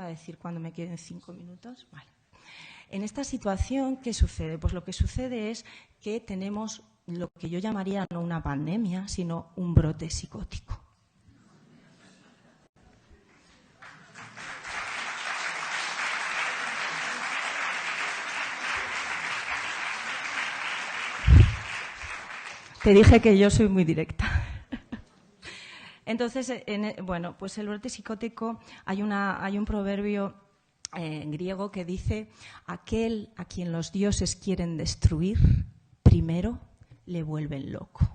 decir cuando me queden 5 minutos. Vale. En esta situación, ¿qué sucede? Pues lo que sucede es que tenemos lo que yo llamaría no una pandemia, sino un brote psicótico. Te dije que yo soy muy directa. Entonces, bueno, pues el brote psicótico, hay un proverbio griego que dice: aquel a quien los dioses quieren destruir, primero le vuelven loco.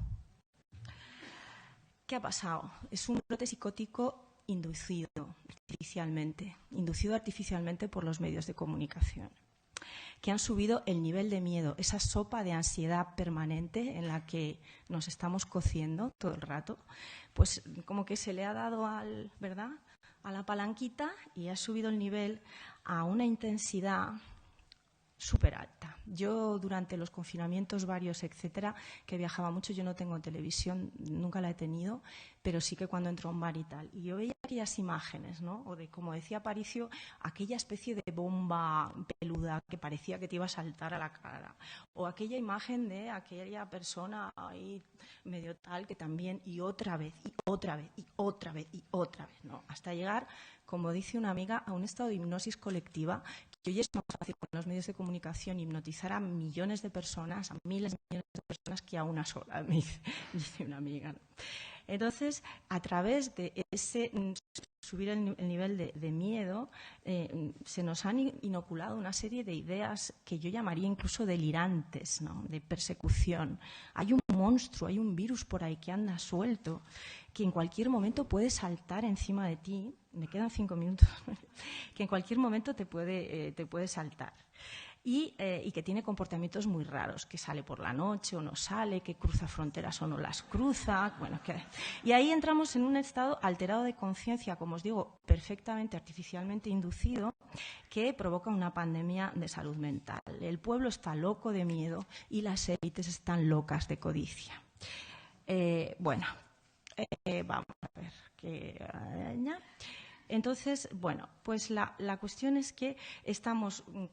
¿Qué ha pasado? Es un brote psicótico inducido artificialmente por los medios de comunicación, que han subido el nivel de miedo, esa sopa de ansiedad permanente en la que nos estamos cociendo todo el rato, pues como que se le ha dado a la palanquita y ha subido el nivel a una intensidad súper alta. Yo durante los confinamientos varios, etcétera, que viajaba mucho, yo no tengo televisión, nunca la he tenido, pero sí que cuando entro a un bar y tal. Y yo veía aquellas imágenes, ¿no? O de, como decía Aparicio, aquella especie de bomba peluda que parecía que te iba a saltar a la cara. O aquella imagen de aquella persona ahí medio tal que también, y otra vez, y otra vez, y otra vez, y otra vez, ¿no? Hasta llegar, como dice una amiga, a un estado de hipnosis colectiva, que hoy es más fácil con los medios de comunicación hipnotizar a millones de personas, a miles de millones de personas, que a una sola, me dice una amiga, ¿no? Entonces, a través de ese subir el nivel de miedo, se nos han inoculado una serie de ideas que yo llamaría incluso delirantes, ¿no? De persecución. Hay un monstruo, hay un virus por ahí que anda suelto, que en cualquier momento puede saltar encima de ti. Me quedan 5 minutos. Que en cualquier momento te puede saltar. Y que tiene comportamientos muy raros, que sale por la noche o no sale, que cruza fronteras o no las cruza. Bueno, y ahí entramos en un estado alterado de conciencia, como os digo, perfectamente artificialmente inducido, que provoca una pandemia de salud mental. El pueblo está loco de miedo y las élites están locas de codicia. Vamos a ver qué... Entonces, bueno, pues la cuestión es que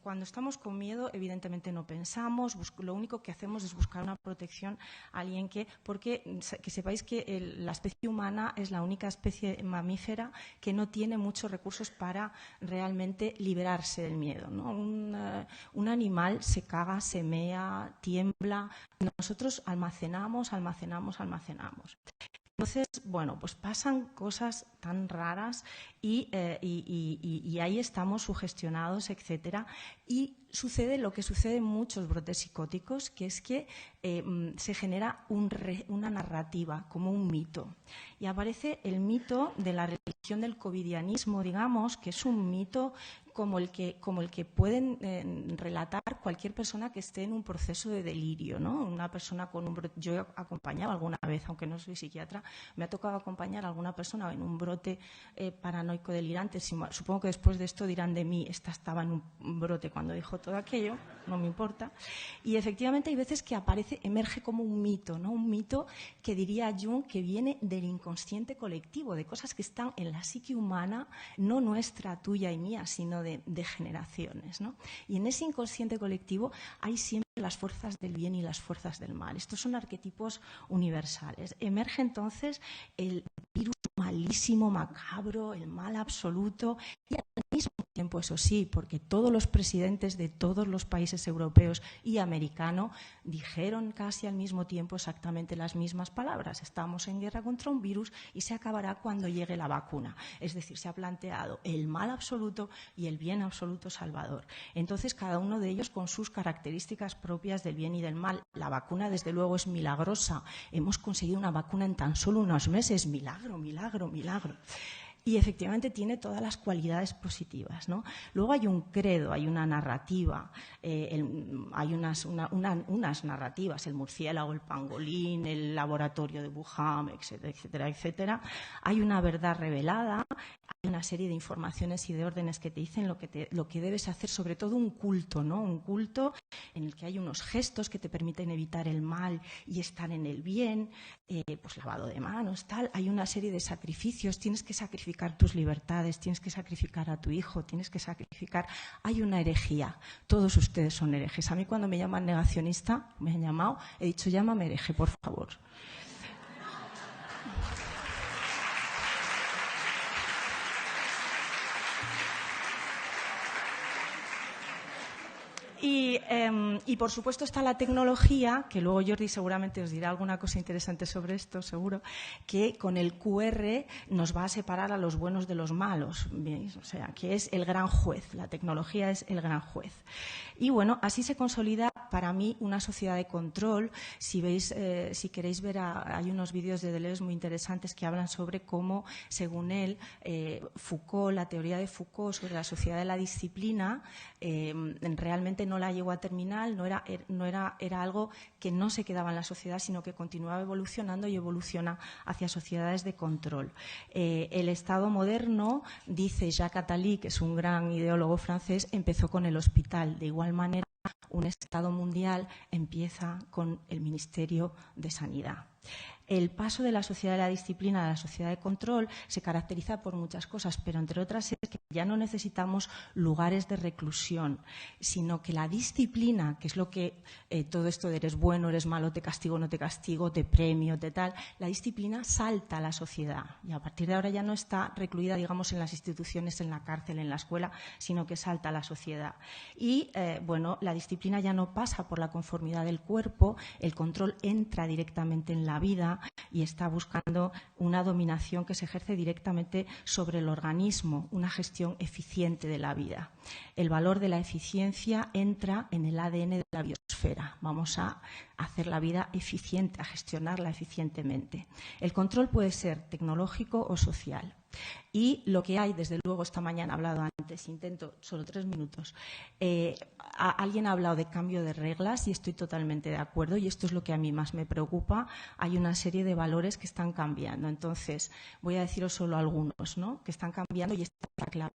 cuando estamos con miedo, evidentemente no pensamos, lo único que hacemos es buscar una protección a alguien porque que sepáis que la especie humana es la única especie mamífera que no tiene muchos recursos para realmente liberarse del miedo, ¿no? Un animal se caga, se mea, tiembla. Nosotros almacenamos. Entonces, bueno, pues pasan cosas tan raras y ahí estamos sugestionados, etcétera. Y sucede lo que sucede en muchos brotes psicóticos, que es que se genera una narrativa, como un mito. Y aparece el mito de la religión del covidianismo, digamos, que es un mito como el que pueden relatar cualquier persona que esté en un proceso de delirio, ¿no? Una persona con un brote. Yo he acompañado alguna vez, aunque no soy psiquiatra, me ha tocado acompañar a alguna persona en un brote paranoico delirante. Supongo que después de esto dirán de mí, esta estaba en un brote cuando dijo todo aquello, no me importa. Y efectivamente hay veces que emerge como un mito, ¿no? Un mito que diría Jung que viene del inconsciente colectivo, de cosas que están en la psique humana, no nuestra, tuya y mía, sino de generaciones, ¿no? Y en ese inconsciente colectivo hay siempre las fuerzas del bien y las fuerzas del mal. Estos son arquetipos universales. Emerge entonces el virus malísimo, macabro, el mal absoluto, y al mismo tiempo, eso sí, porque todos los presidentes de todos los países europeos y americanos dijeron casi al mismo tiempo exactamente las mismas palabras: estamos en guerra contra un virus y se acabará cuando llegue la vacuna. Es decir, se ha planteado el mal absoluto y el bien absoluto salvador. Entonces, cada uno de ellos con sus características propias del bien y del mal. La vacuna, desde luego, es milagrosa. Hemos conseguido una vacuna en tan solo unos meses. Milagro, milagro, milagro. Y efectivamente tiene todas las cualidades positivas, ¿no? Luego hay un credo, hay una narrativa, hay unas narrativas, el murciélago, el pangolín, el laboratorio de Wuhan, etcétera, etcétera, etcétera. Hay una verdad revelada, una serie de informaciones y de órdenes que te dicen lo que debes hacer, sobre todo un culto, ¿no? Un culto en el que hay unos gestos que te permiten evitar el mal y estar en el bien, pues lavado de manos, tal. Hay una serie de sacrificios, tienes que sacrificar tus libertades, tienes que sacrificar a tu hijo, tienes que sacrificar. Hay una herejía, todos ustedes son herejes. A mí cuando me llaman negacionista, me han llamado, he dicho, llámame hereje, por favor. Y por supuesto está la tecnología, que luego Jordi seguramente os dirá alguna cosa interesante sobre esto, seguro, que con el QR nos va a separar a los buenos de los malos, ¿veis? O sea, que es el gran juez, la tecnología es el gran juez. Y bueno, así se consolida para mí una sociedad de control. Si veis, si queréis ver, hay unos vídeos de Deleuze muy interesantes que hablan sobre cómo, según él, Foucault, la teoría de Foucault sobre la sociedad de la disciplina, realmente no la llegó a terminar, era algo que no se quedaba en la sociedad, sino que continuaba evolucionando y evoluciona hacia sociedades de control. El Estado moderno, dice Jacques Attali, que es un gran ideólogo francés, empezó con el hospital. De igual manera, un Estado mundial empieza con el Ministerio de Sanidad. El paso de la sociedad de la disciplina a la sociedad de control se caracteriza por muchas cosas, pero entre otras es que ya no necesitamos lugares de reclusión, sino que la disciplina, que es lo que todo esto de eres bueno, eres malo, te castigo, no te castigo, te premio, te tal, la disciplina salta a la sociedad y a partir de ahora ya no está recluida, digamos, en las instituciones, en la cárcel, en la escuela, sino que salta a la sociedad. Y, bueno, la disciplina ya no pasa por la conformidad del cuerpo, el control entra directamente en la vida y está buscando una dominación que se ejerce directamente sobre el organismo, una gestión eficiente de la vida. El valor de la eficiencia entra en el ADN de la biosfera. Vamos a hacer la vida eficiente, a gestionarla eficientemente. El control puede ser tecnológico o social. Y lo que hay, desde luego, esta mañana he hablado antes, intento, solo 3 minutos, alguien ha hablado de cambio de reglas y estoy totalmente de acuerdo y esto es lo que a mí más me preocupa. Hay una serie de valores que están cambiando. Entonces, voy a deciros solo algunos, ¿no?, que están cambiando y esta es la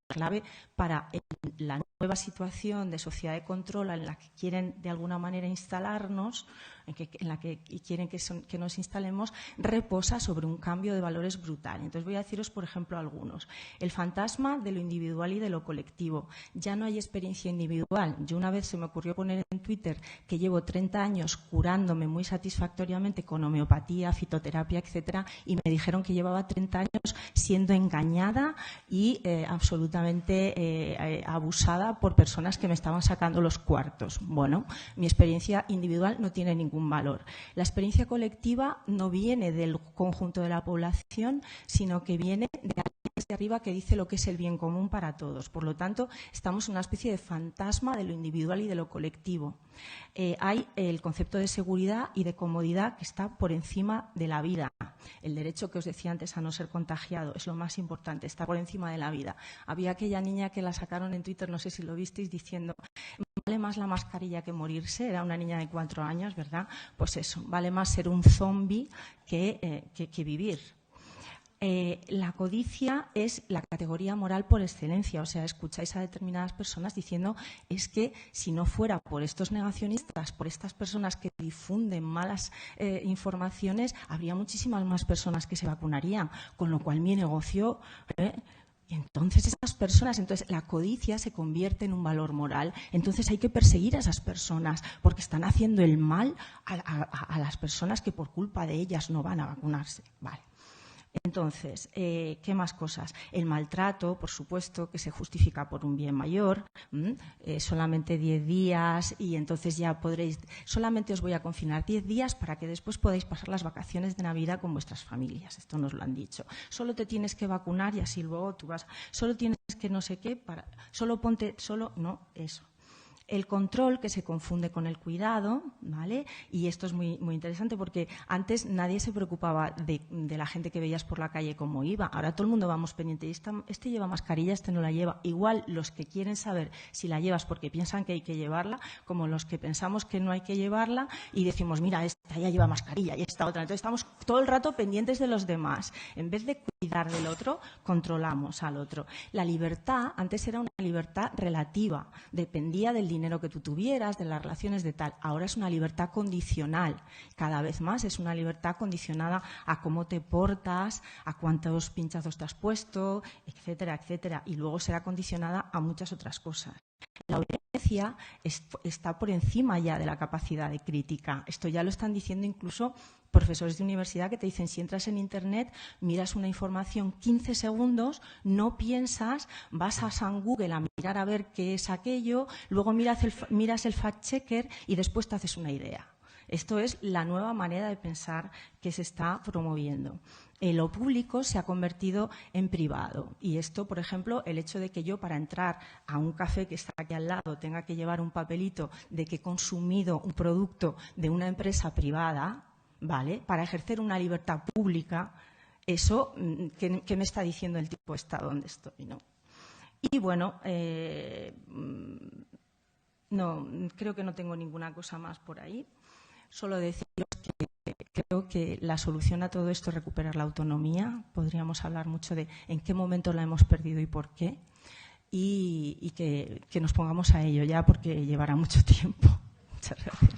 clave para la nueva situación de sociedad de control en la que quieren de alguna manera instalarnos, en la que quieren que nos instalemos, reposa sobre un cambio de valores brutal. Entonces voy a deciros, por ejemplo, algunos. El fantasma de lo individual y de lo colectivo. Ya no hay experiencia individual. Yo una vez se me ocurrió poner en Twitter que llevo 30 años curándome muy satisfactoriamente con homeopatía, fitoterapia, etcétera, y me dijeron que llevaba 30 años siendo engañada y absolutamente abusada por personas que me estaban sacando los cuartos. Bueno, mi experiencia individual no tiene ningún valor. La experiencia colectiva no viene del conjunto de la población, sino que viene de alguien desde arriba que dice lo que es el bien común para todos. Por lo tanto, estamos en una especie de fantasma de lo individual y de lo colectivo. Hay el concepto de seguridad y de comodidad que está por encima de la vida. El derecho que os decía antes a no ser contagiado es lo más importante, está por encima de la vida. Había aquella niña que la sacaron en Twitter, no sé si lo visteis, diciendo vale más la mascarilla que morirse. Era una niña de 4 años, ¿verdad? Pues eso, vale más ser un zombi que vivir. La codicia es la categoría moral por excelencia. O sea, escucháis a determinadas personas diciendo es que si no fuera por estos negacionistas, por estas personas que difunden malas informaciones, habría muchísimas más personas que se vacunarían, con lo cual mi negocio... Y entonces esas personas, la codicia se convierte en un valor moral. Entonces hay que perseguir a esas personas porque están haciendo el mal a las personas que por culpa de ellas no van a vacunarse. Vale. Entonces, ¿qué más cosas? El maltrato, por supuesto, que se justifica por un bien mayor, solamente 10 días y entonces ya podréis, solamente os voy a confinar 10 días para que después podáis pasar las vacaciones de Navidad con vuestras familias. Esto nos lo han dicho. Solo te tienes que vacunar y así luego tú vas, solo tienes que no sé qué, solo ponte, no, eso. El control, que se confunde con el cuidado, ¿vale? Y esto es muy, muy interesante porque antes nadie se preocupaba de la gente que veías por la calle cómo iba. Ahora todo el mundo vamos pendiente. Este lleva mascarilla, este no la lleva. Igual los que quieren saber si la llevas porque piensan que hay que llevarla, como los que pensamos que no hay que llevarla y decimos, mira, esta ya lleva mascarilla y esta otra. Entonces estamos todo el rato pendientes de los demás. En vez de cuidar del otro, controlamos al otro. La libertad antes era una libertad relativa, dependía del dinero que tú tuvieras, de las relaciones de tal. Ahora es una libertad condicional. Cada vez más es una libertad condicionada a cómo te portas, a cuántos pinchazos te has puesto, etcétera, etcétera. Y luego será condicionada a muchas otras cosas. La obediencia está por encima ya de la capacidad de crítica. Esto ya lo están diciendo incluso profesores de universidad que te dicen, si entras en Internet, miras una información 15 segundos, no piensas, vas a San Google a mirar a ver qué es aquello, luego miras el fact-checker y después te haces una idea. Esto es la nueva manera de pensar que se está promoviendo. Lo público se ha convertido en privado. Y esto, por ejemplo, el hecho de que yo para entrar a un café que está aquí al lado tenga que llevar un papelito de que he consumido un producto de una empresa privada, ¿vale? Para ejercer una libertad pública, eso, ¿qué me está diciendo el tipo está donde estoy, ¿no? Y bueno, no, creo que no tengo ninguna cosa más por ahí. Solo deciros que creo que la solución a todo esto es recuperar la autonomía. Podríamos hablar mucho de en qué momento la hemos perdido y por qué. Y que nos pongamos a ello ya porque llevará mucho tiempo. Muchas gracias.